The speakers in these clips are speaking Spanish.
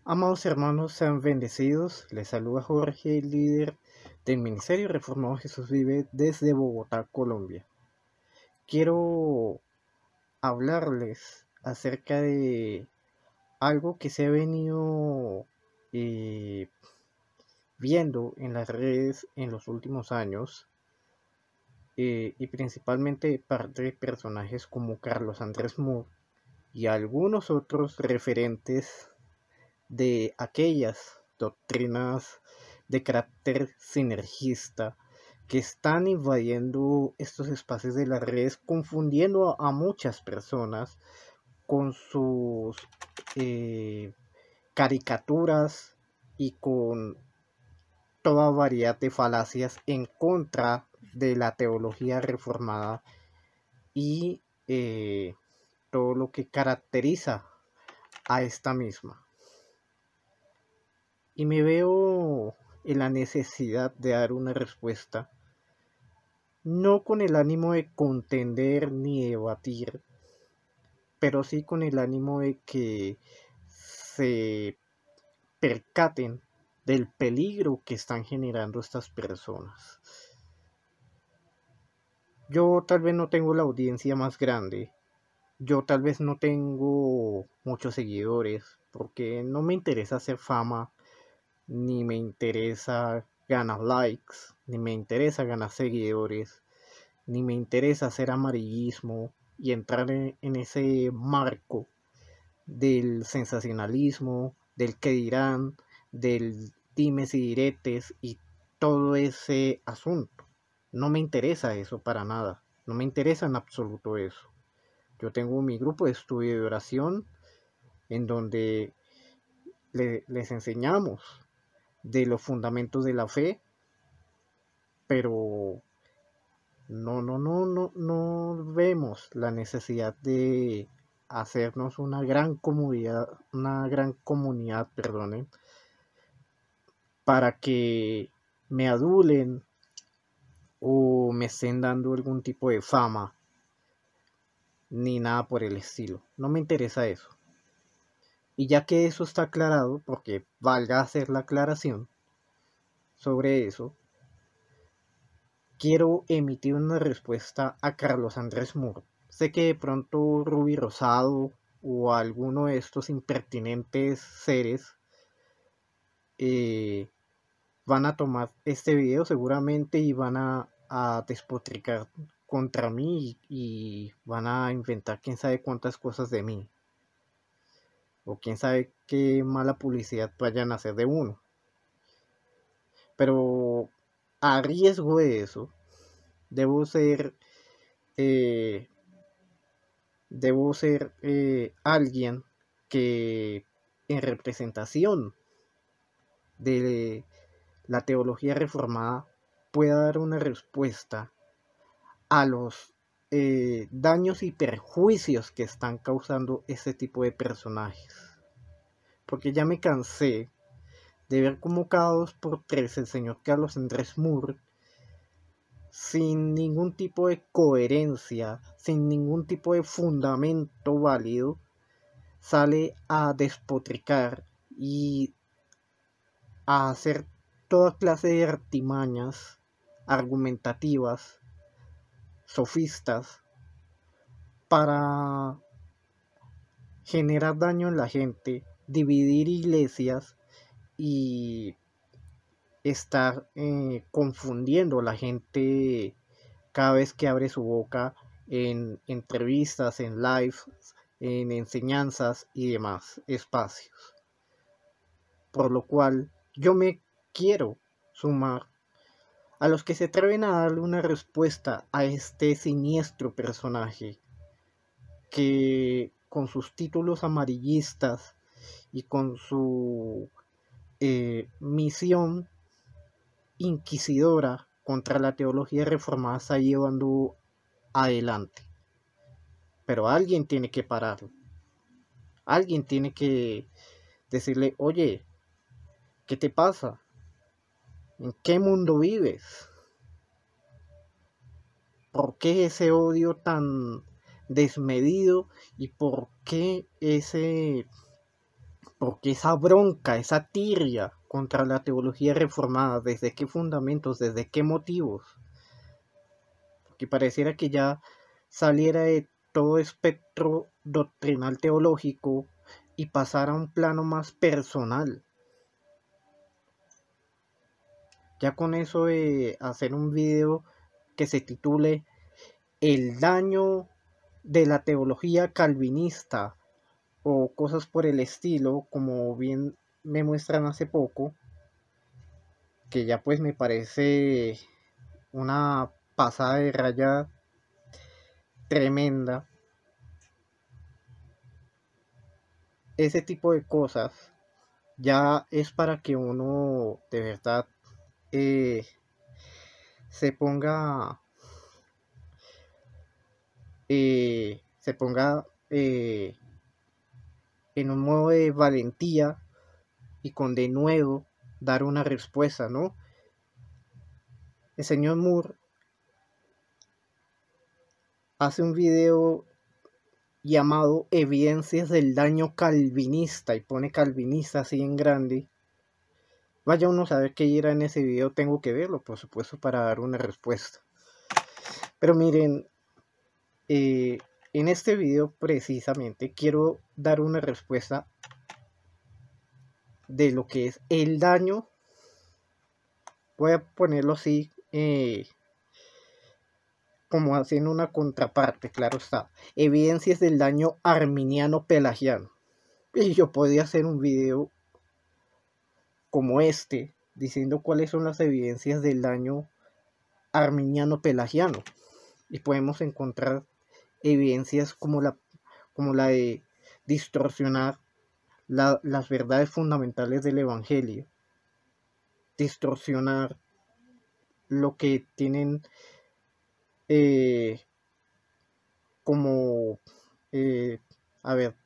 Amados hermanos, sean bendecidos. Les saluda Jorge, líder del Ministerio Reformado Jesús Vive desde Bogotá, Colombia. Quiero hablarles acerca de algo que se ha venido eh, viendo en las redes en los últimos años y principalmente parte de personajes como Carlos Andrés Moore y algunos otros referentes de aquellas doctrinas de carácter sinergista que están invadiendo estos espacios de las redes, confundiendo a muchas personas con sus eh, caricaturas y con toda variedad de falacias en contra de la teología reformada y todo lo que caracteriza a esta misma. Y me veo en la necesidad de dar una respuesta, no con el ánimo de contender ni debatir, pero sí con el ánimo de que se percaten del peligro que están generando estas personas. Yo tal vez no tengo la audiencia más grande, yo tal vez no tengo muchos seguidores, porque no me interesa hacer fama, ni me interesa ganar likes, ni me interesa ganar seguidores, ni me interesa hacer amarillismo y entrar en ese marco del sensacionalismo, del que dirán, del dimes y diretes y todo ese asunto. No me interesa eso para nada, no me interesa en absoluto eso. Yo tengo mi grupo de estudio de oración en donde les enseñamos de los fundamentos de la fe, pero no vemos la necesidad de hacernos una gran comunidad, perdonen, para que me adulen o me estén dando algún tipo de fama, ni nada por el estilo. No me interesa eso. Y ya que eso está aclarado, porque valga hacer la aclaración sobre eso, quiero emitir una respuesta a Carlos Andrés Moore. Sé que de pronto Ruby Rosado o alguno de estos impertinentes seres eh, van a tomar este video seguramente y van a despotricar contra mí y van a inventar quién sabe cuántas cosas de mí. O quién sabe qué mala publicidad vayan a hacer de uno. Pero a riesgo de eso, debo ser eh, alguien que en representación de la teología reformada pueda dar una respuesta a los daños y perjuicios que están causando este tipo de personajes. Porque ya me cansé de ver como cada 2 por 3 el señor Carlos Andrés Moore, sin ningún tipo de coherencia, sin ningún tipo de fundamento válido, sale a despotricar y a hacer toda clase de artimañas argumentativas, sofistas, para generar daño en la gente, dividir iglesias y estar confundiendo a la gente cada vez que abre su boca en entrevistas, en live, en enseñanzas y demás espacios. Por lo cual yo me quiero sumar a los que se atreven a darle una respuesta a este siniestro personaje que con sus títulos amarillistas y con su misión inquisidora contra la teología reformada está llevando adelante. Pero alguien tiene que pararlo. Alguien tiene que decirle, oye, ¿qué te pasa? ¿En qué mundo vives? ¿Por qué ese odio tan desmedido? ¿Y por qué ese Porque esa bronca, esa tirria contra la teología reformada, ¿desde qué fundamentos, desde qué motivos? Porque pareciera que ya saliera de todo espectro doctrinal teológico y pasara a un plano más personal. Ya con eso de hacer un video que se titule El daño de la teología calvinista o cosas por el estilo, como bien me muestran hace poco, que ya pues me parece una pasada de raya tremenda. Ese tipo de cosas ya es para que uno de verdad se ponga en un modo de valentía y con denuedo dar una respuesta, ¿no? El señor Moore hace un video llamado Evidencias del daño calvinista y pone calvinista así en grande. Vaya uno a saber qué irá en ese video, tengo que verlo, por supuesto, para dar una respuesta. Pero miren, en este video precisamente quiero dar una respuesta de lo que es el daño. Voy a ponerlo así, como haciendo una contraparte, claro está. Evidencias del daño arminiano-pelagiano. Y yo podría hacer un video como este, diciendo cuáles son las evidencias del daño arminiano-pelagiano. Y podemos encontrar evidencias como la de distorsionar las verdades fundamentales del Evangelio, distorsionar lo que tienen como, a ver,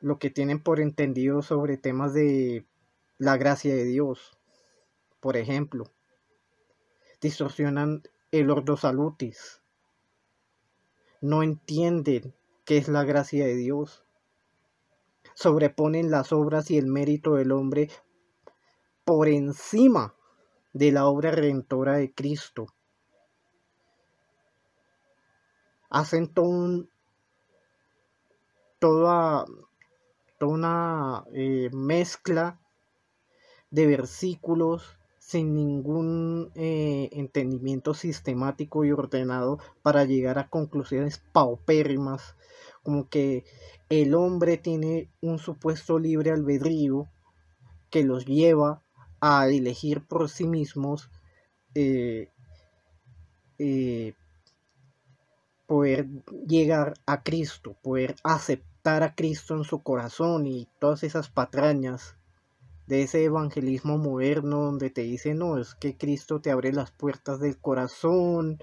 lo que tienen por entendido sobre temas de la gracia de Dios, por ejemplo. Distorsionan el ordo salutis, no entienden qué es la gracia de Dios, sobreponen las obras y el mérito del hombre por encima de la obra redentora de Cristo. Hacen toda una mezcla de versículos sin ningún entendimiento sistemático y ordenado para llegar a conclusiones paupérrimas, como que el hombre tiene un supuesto libre albedrío que los lleva a elegir por sí mismos poder llegar a Cristo, poder aceptar a Cristo en su corazón y todas esas patrañas de ese evangelismo moderno donde te dice, no, es que Cristo te abre las puertas del corazón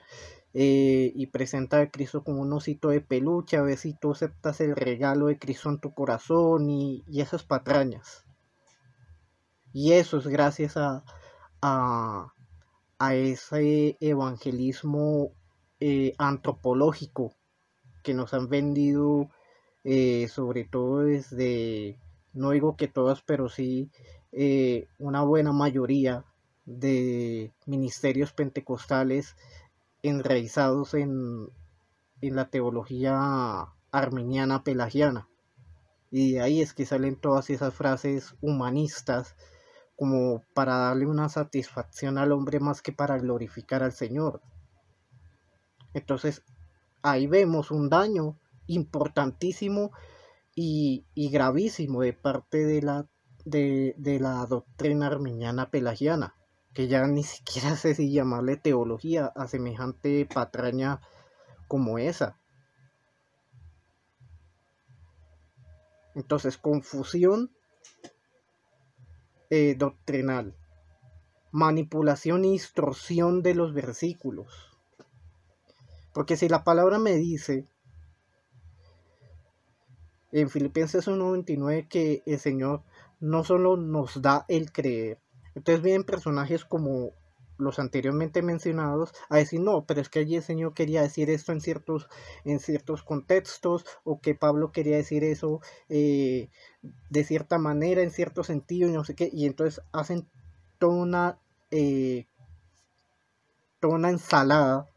y presenta a Cristo como un osito de peluche, a ver si tú aceptas el regalo de Cristo en tu corazón y esas patrañas. Y eso es gracias a ese evangelismo antropológico que nos han vendido, sobre todo desde, no digo que todas, pero sí una buena mayoría de ministerios pentecostales enraizados en la teología arminiana pelagiana. Y de ahí es que salen todas esas frases humanistas como para darle una satisfacción al hombre más que para glorificar al Señor. Entonces ahí vemos un daño importantísimo y gravísimo de parte de la doctrina arminiana pelagiana, que ya ni siquiera sé si llamarle teología a semejante patraña como esa. Entonces, confusión doctrinal, manipulación e distorsión de los versículos. Porque si la palabra me dice en Filipenses 1:29 que el Señor no solo nos da el creer, entonces vienen personajes como los anteriormente mencionados, a decir no, pero es que allí el Señor quería decir esto en ciertos contextos, o que Pablo quería decir eso de cierta manera, en cierto sentido, y no sé qué, y entonces hacen toda una, eh, toda una ensalada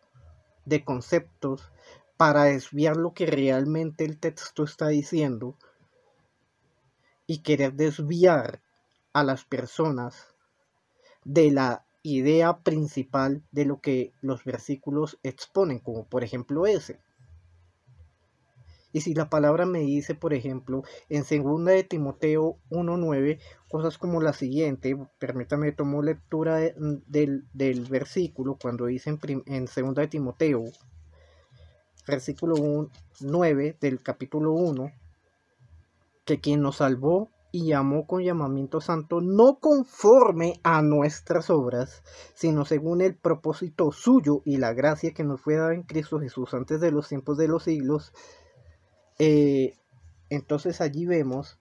de conceptos para desviar lo que realmente el texto está diciendo y querer desviar a las personas de la idea principal de lo que los versículos exponen, como por ejemplo ese. Y si la palabra me dice, por ejemplo, en 2 de Timoteo 1:9, cosas como la siguiente, permítame, tomo lectura del versículo cuando dice en 2 de Timoteo, versículo 9 del capítulo 1, que quien nos salvó y llamó con llamamiento santo, no conforme a nuestras obras, sino según el propósito suyo y la gracia que nos fue dada en Cristo Jesús antes de los tiempos de los siglos. Entonces allí vemos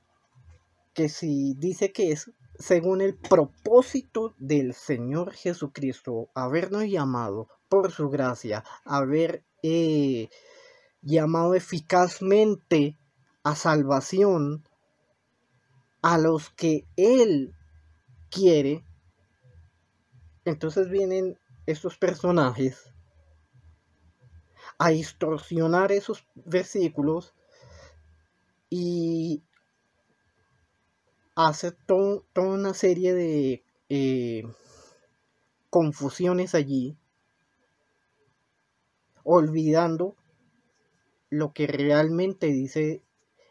que si dice que es según el propósito del Señor Jesucristo, habernos llamado por su gracia, haber llamado eficazmente a salvación a los que Él quiere, entonces vienen estos personajes a distorsionar esos versículos y hacer toda una serie de confusiones allí, olvidando lo que realmente dice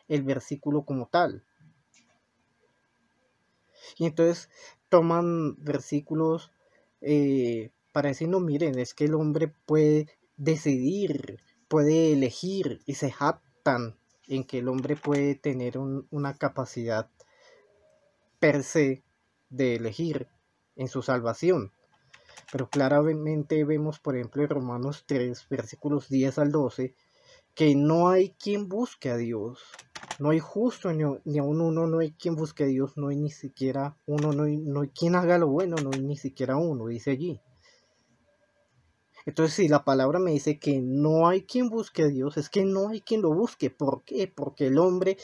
el versículo como tal. Y entonces toman versículos para decir, no, miren, es que el hombre puede decidir, puede elegir, y se jactan en que el hombre puede tener una capacidad per se de elegir en su salvación. Pero claramente vemos, por ejemplo, en Romanos 3, versículos 10 al 12, que no hay quien busque a Dios. No hay justo ni aun uno, no hay quien busque a Dios, no hay ni siquiera uno, no hay quien haga lo bueno, no hay ni siquiera uno, dice allí. Entonces, si la palabra me dice que no hay quien busque a Dios, es que no hay quien lo busque. ¿Por qué? Porque el hombre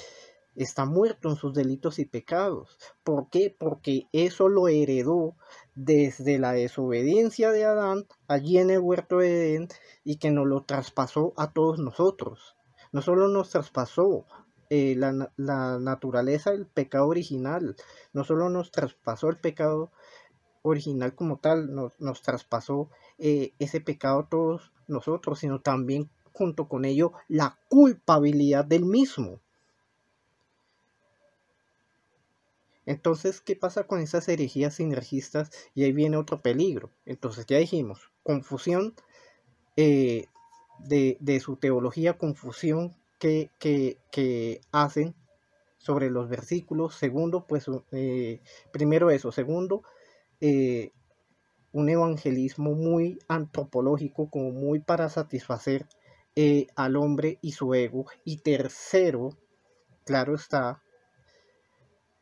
está muerto en sus delitos y pecados. ¿Por qué? Porque eso lo heredó desde la desobediencia de Adán allí en el huerto de Edén, y que nos lo traspasó a todos nosotros. No solo nos traspasó la naturaleza del pecado original, no solo nos traspasó el pecado original como tal, nos traspasó ese pecado a todos nosotros, sino también junto con ello la culpabilidad del mismo. Entonces, ¿qué pasa con esas herejías sinergistas? Y ahí viene otro peligro. Entonces, ya dijimos, confusión de su teología, confusión que hacen sobre los versículos. Segundo, pues, primero eso. Segundo, un evangelismo muy antropológico, como muy para satisfacer al hombre y su ego. Y tercero, claro está,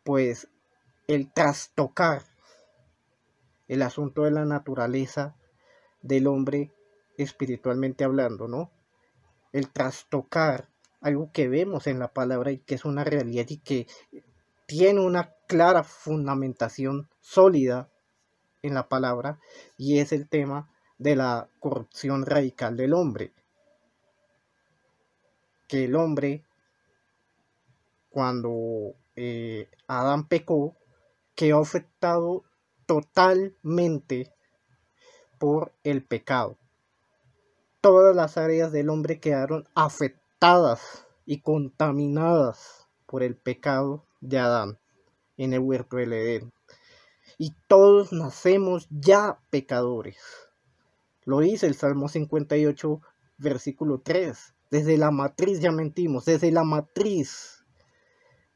pues el trastocar el asunto de la naturaleza del hombre espiritualmente hablando, ¿no? El trastocar algo que vemos en la palabra y que es una realidad y que tiene una clara fundamentación sólida en la palabra, y es el tema de la corrupción radical del hombre. Que el hombre, cuando Adán pecó, quedó afectado totalmente por el pecado. Todas las áreas del hombre quedaron afectadas y contaminadas por el pecado de Adán en el huerto del Edén. Y todos nacemos ya pecadores. Lo dice el Salmo 58, versículo 3. Desde la matriz ya mentimos, desde la matriz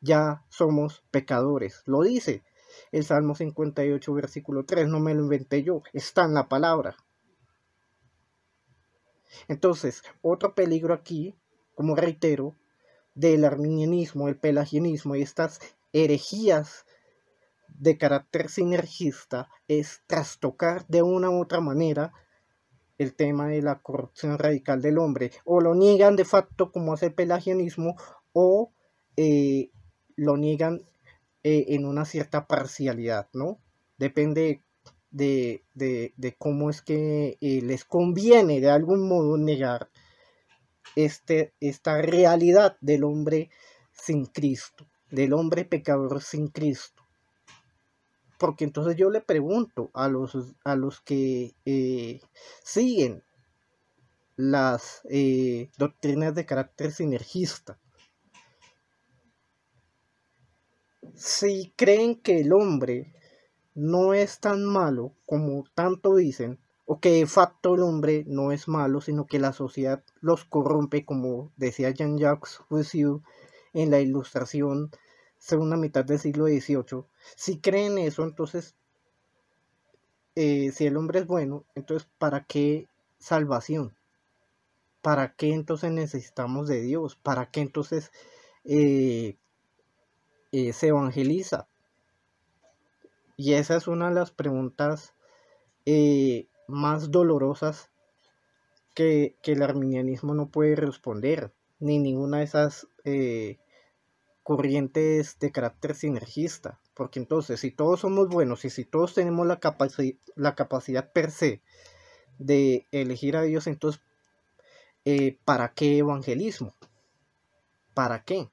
ya somos pecadores. Lo dice el Salmo 58, versículo 3. No me lo inventé yo, está en la palabra. Entonces, otro peligro aquí, como reitero, del arminianismo, el pelagianismo y estas herejías de carácter sinergista es trastocar de una u otra manera el tema de la corrupción radical del hombre, o lo niegan de facto como hace el pelagianismo, o lo niegan en una cierta parcialidad, ¿no? Depende de cómo es que les conviene de algún modo negar esta realidad del hombre sin Cristo, del hombre pecador sin Cristo. Porque entonces yo le pregunto a los que siguen las doctrinas de carácter sinergista, si creen que el hombre no es tan malo como tanto dicen, o que de facto el hombre no es malo, sino que la sociedad los corrompe, como decía Jean-Jacques Rousseau en la Ilustración segunda mitad del siglo XVIII. Si creen eso, entonces, si el hombre es bueno, entonces ¿para qué salvación? ¿Para qué entonces necesitamos de Dios? ¿Para qué entonces se evangeliza? Y esa es una de las preguntas más dolorosas que el arminianismo no puede responder, ni ninguna de esas corrientes de carácter sinergista. Porque entonces, si todos somos buenos y si todos tenemos la capacidad per se de elegir a Dios, entonces, ¿para qué evangelismo? ¿Para qué?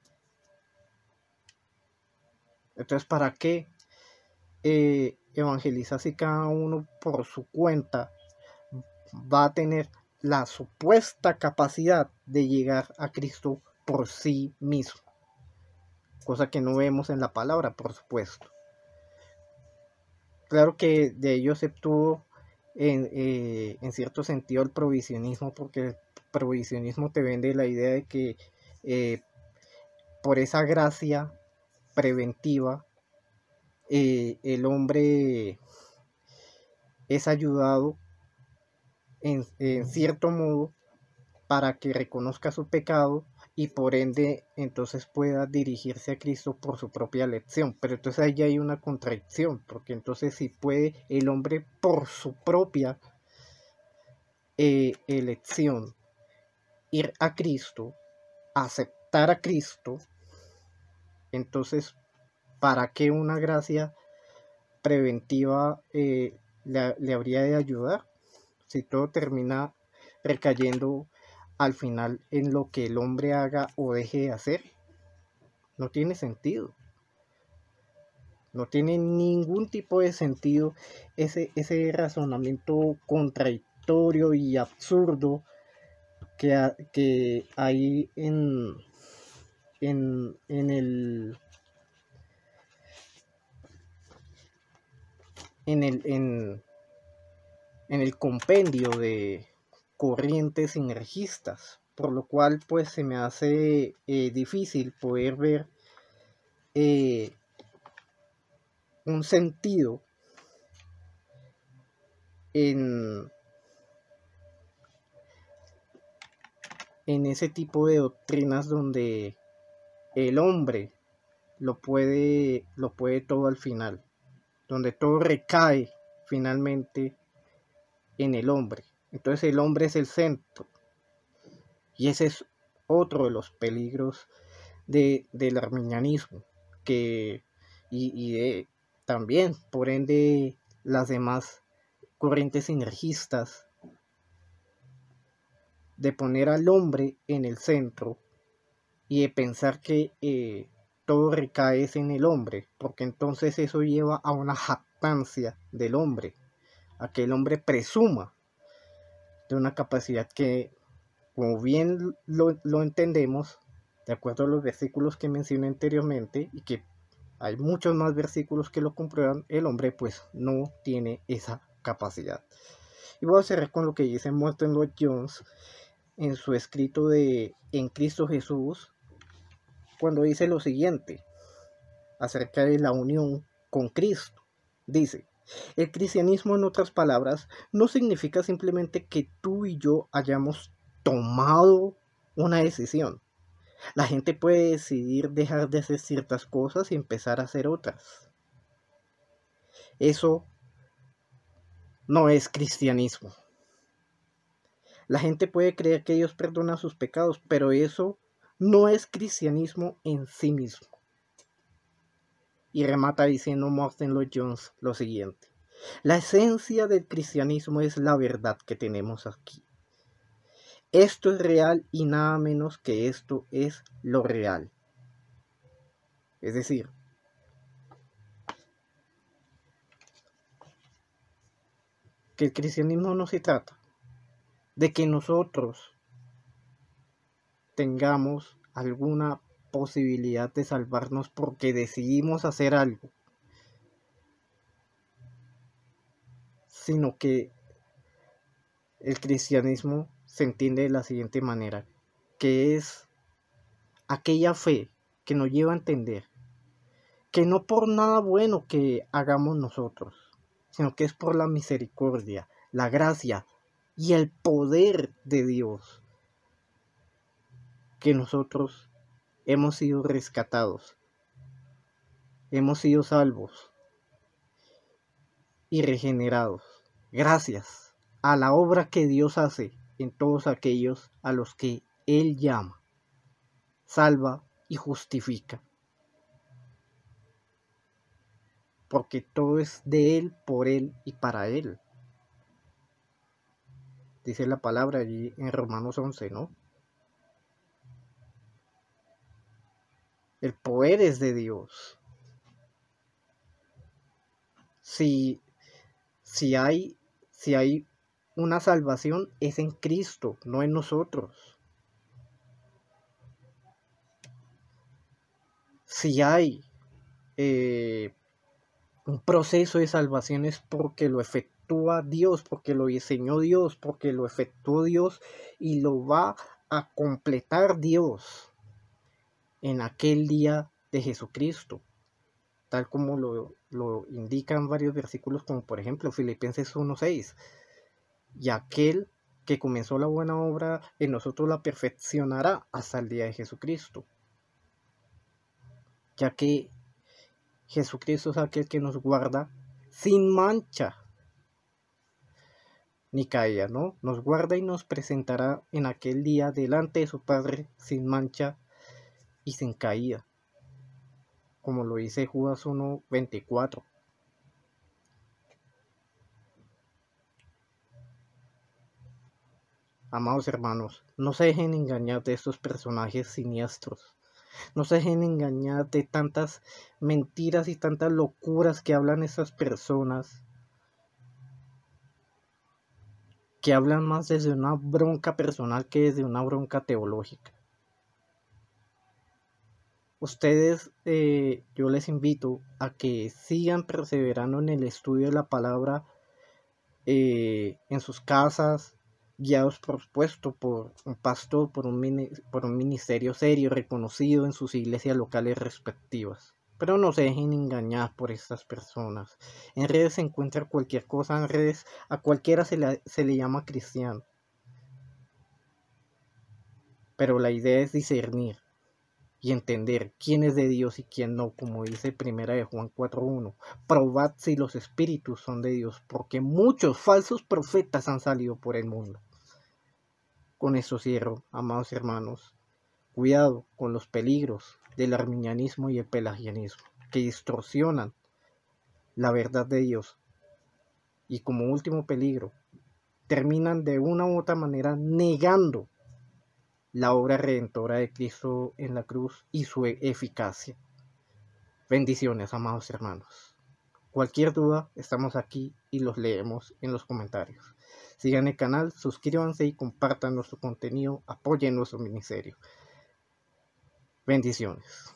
Entonces, ¿para qué evangelizar si cada uno por su cuenta va a tener la supuesta capacidad de llegar a Cristo por sí mismo? Cosa que no vemos en la palabra, por supuesto. Claro que de ello se obtuvo en cierto sentido el provisionismo, porque el provisionismo te vende la idea de que por esa gracia preventiva el hombre es ayudado en cierto modo para que reconozca su pecado y por ende entonces pueda dirigirse a Cristo por su propia elección. Pero entonces ahí hay una contradicción, porque entonces si puede el hombre por su propia elección ir a Cristo, aceptar a Cristo, entonces ¿para qué una gracia preventiva le habría de ayudar? Si todo termina recayendo al final en lo que el hombre haga o deje de hacer, no tiene sentido. No tiene ningún tipo de sentido ese razonamiento contradictorio y absurdo que hay en el en el, en el compendio de corrientes sinergistas, por lo cual pues se me hace difícil poder ver un sentido en ese tipo de doctrinas donde el hombre lo puede todo al final, donde todo recae finalmente en el hombre. Entonces el hombre es el centro. Y ese es otro de los peligros del arminianismo, que, también, por ende, las demás corrientes sinergistas, de poner al hombre en el centro y de pensar que todo recae en el hombre, porque entonces eso lleva a una jactancia del hombre, a que el hombre presuma de una capacidad que, como bien lo entendemos, de acuerdo a los versículos que mencioné anteriormente, y que hay muchos más versículos que lo comprueban, el hombre pues no tiene esa capacidad. Y voy a cerrar con lo que dice Morton Lloyd Jones en su escrito de En Cristo Jesús, cuando dice lo siguiente acerca de la unión con Cristo. Dice: el cristianismo, en otras palabras, no significa simplemente que tú y yo hayamos tomado una decisión. La gente puede decidir dejar de hacer ciertas cosas y empezar a hacer otras. Eso no es cristianismo. La gente puede creer que Dios perdona sus pecados, pero eso no es cristianismo en sí mismo. Y remata diciendo Martin Lloyd-Jones lo siguiente: la esencia del cristianismo es la verdad que tenemos aquí. Esto es real y nada menos que esto es lo real. Es decir, que el cristianismo no se trata de que nosotros tengamos alguna posibilidad de salvarnos porque decidimos hacer algo, sino que el cristianismo se entiende de la siguiente manera, que es aquella fe que nos lleva a entender que no por nada bueno que hagamos nosotros, sino que es por la misericordia, la gracia y el poder de Dios que nosotros hemos sido rescatados, hemos sido salvos y regenerados, gracias a la obra que Dios hace en todos aquellos a los que Él llama, salva y justifica. Porque todo es de Él, por Él y para Él. Dice la palabra allí en Romanos 11, ¿no? El poder es de Dios. Si hay una salvación, es en Cristo, no en nosotros. Si hay un proceso de salvación, es porque lo efectúa Dios, porque lo diseñó Dios, porque lo efectuó Dios y lo va a completar Dios en aquel día de Jesucristo, tal como lo indican varios versículos, como por ejemplo Filipenses 1:6. Y aquel que comenzó la buena obra en nosotros la perfeccionará hasta el día de Jesucristo, ya que Jesucristo es aquel que nos guarda sin mancha ni caída, ¿no? Nos guarda y nos presentará en aquel día delante de su Padre sin mancha y sin caída, como lo dice Judas 1:24. Amados hermanos, no se dejen engañar de estos personajes siniestros. No se dejen engañar de tantas mentiras y tantas locuras que hablan estas personas, que hablan más desde una bronca personal que desde una bronca teológica. Ustedes, yo les invito a que sigan perseverando en el estudio de la palabra en sus casas, guiados por supuesto por un pastor, por un ministerio serio, reconocido en sus iglesias locales respectivas. Pero no se dejen engañar por estas personas. En redes se encuentra cualquier cosa, en redes a cualquiera se le llama cristiano. Pero la idea es discernir y entender quién es de Dios y quién no, como dice 1 de Juan 4:1. Probad si los espíritus son de Dios, porque muchos falsos profetas han salido por el mundo. Con eso cierro, amados hermanos. Cuidado con los peligros del arminianismo y el pelagianismo, que distorsionan la verdad de Dios. Y como último peligro, terminan de una u otra manera negando la obra redentora de Cristo en la cruz y su eficacia. Bendiciones, amados hermanos. Cualquier duda, estamos aquí y los leemos en los comentarios. Sigan el canal, suscríbanse y compartan nuestro contenido, apoyen nuestro ministerio. Bendiciones.